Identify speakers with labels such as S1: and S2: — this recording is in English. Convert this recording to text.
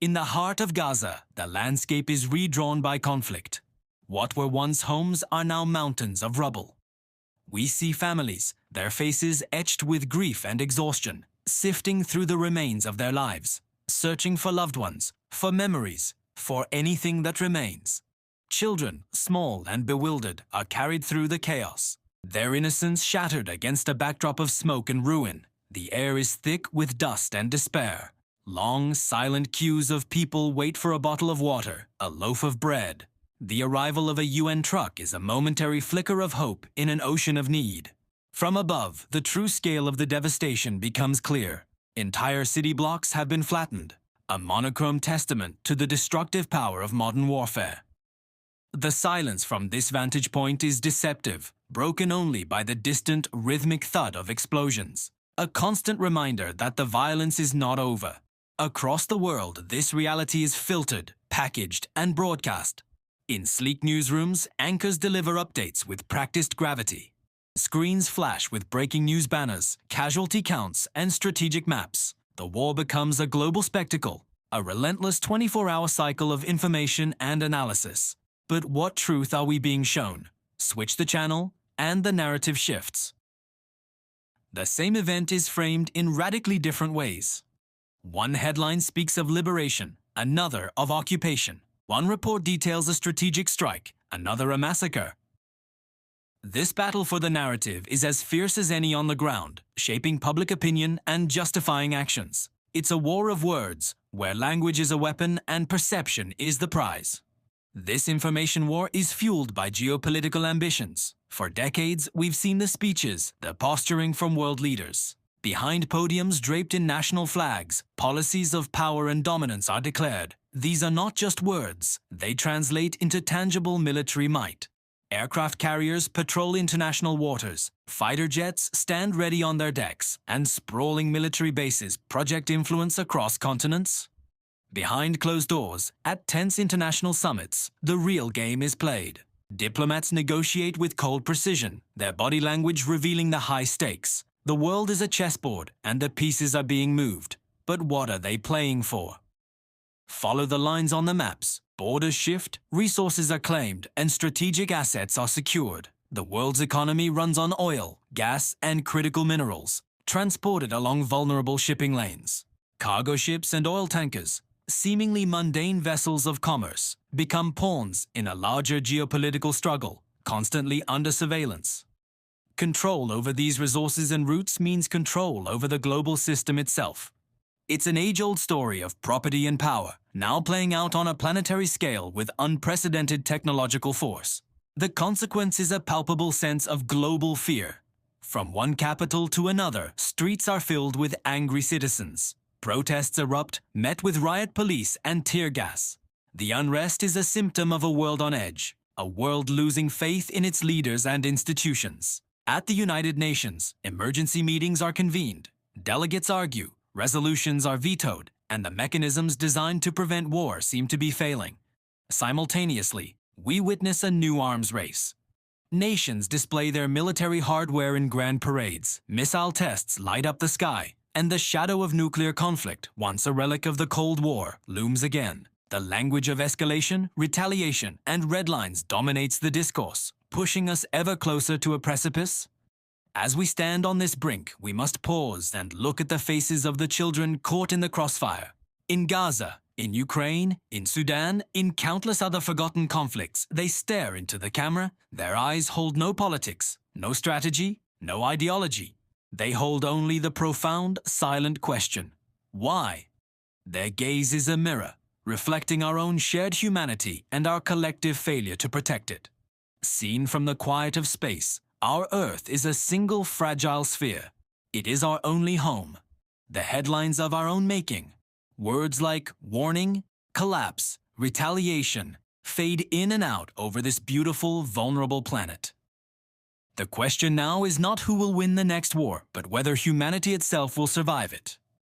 S1: In the heart of Gaza, the landscape is redrawn by conflict. What were once homes are now mountains of rubble. We see families, their faces etched with grief and exhaustion, sifting through the remains of their lives, searching for loved ones, for memories, for anything that remains. Children, small and bewildered, are carried through the chaos, their innocence shattered against a backdrop of smoke and ruin. The air is thick with dust and despair. Long, silent queues of people wait for a bottle of water, a loaf of bread. The arrival of a UN truck is a momentary flicker of hope in an ocean of need. From above, the true scale of the devastation becomes clear. Entire city blocks have been flattened, a monochrome testament to the destructive power of modern warfare. The silence from this vantage point is deceptive, broken only by the distant, rhythmic thud of explosions. A constant reminder that the violence is not over. Across the world, this reality is filtered, packaged, and broadcast. In sleek newsrooms, anchors deliver updates with practiced gravity. Screens flash with breaking news banners, casualty counts, and strategic maps. The war becomes a global spectacle, a relentless 24-hour cycle of information and analysis. But what truth are we being shown? Switch the channel, and the narrative shifts. The same event is framed in radically different ways. One headline speaks of liberation, another of occupation. One report details a strategic strike, another a massacre. This battle for the narrative is as fierce as any on the ground, shaping public opinion and justifying actions. It's a war of words, where language is a weapon and perception is the prize. This information war is fueled by geopolitical ambitions. For decades, we've seen the speeches, the posturing from world leaders. Behind podiums draped in national flags, policies of power and dominance are declared. These are not just words, they translate into tangible military might. Aircraft carriers patrol international waters, fighter jets stand ready on their decks, and sprawling military bases project influence across continents. Behind closed doors, at tense international summits, the real game is played. Diplomats negotiate with cold precision, their body language revealing the high stakes. The world is a chessboard, and the pieces are being moved. But what are they playing for? Follow the lines on the maps. Borders shift, resources are claimed, and strategic assets are secured. The world's economy runs on oil, gas, and critical minerals, transported along vulnerable shipping lanes. Cargo ships and oil tankers, seemingly mundane vessels of commerce, become pawns in a larger geopolitical struggle, constantly under surveillance. Control over these resources and routes means control over the global system itself. It's an age-old story of property and power, now playing out on a planetary scale with unprecedented technological force. The consequence is a palpable sense of global fear. From one capital to another, streets are filled with angry citizens. Protests erupt, met with riot police and tear gas. The unrest is a symptom of a world on edge, a world losing faith in its leaders and institutions. At the United Nations, emergency meetings are convened. Delegates argue, resolutions are vetoed, and the mechanisms designed to prevent war seem to be failing. Simultaneously, we witness a new arms race. Nations display their military hardware in grand parades, missile tests light up the sky, and the shadow of nuclear conflict, once a relic of the Cold War, looms again. The language of escalation, retaliation, and red lines dominates the discourse, pushing us ever closer to a precipice. As we stand on this brink, we must pause and look at the faces of the children caught in the crossfire. In Gaza, in Ukraine, in Sudan, in countless other forgotten conflicts, they stare into the camera. Their eyes hold no politics, no strategy, no ideology. They hold only the profound, silent question: why? Their gaze is a mirror, reflecting our own shared humanity and our collective failure to protect it. Seen from the quiet of space, our Earth is a single fragile sphere. It is our only home. The headlines of our own making. Words like warning, collapse, retaliation fade in and out over this beautiful, vulnerable planet. The question now is not who will win the next war, but whether humanity itself will survive it.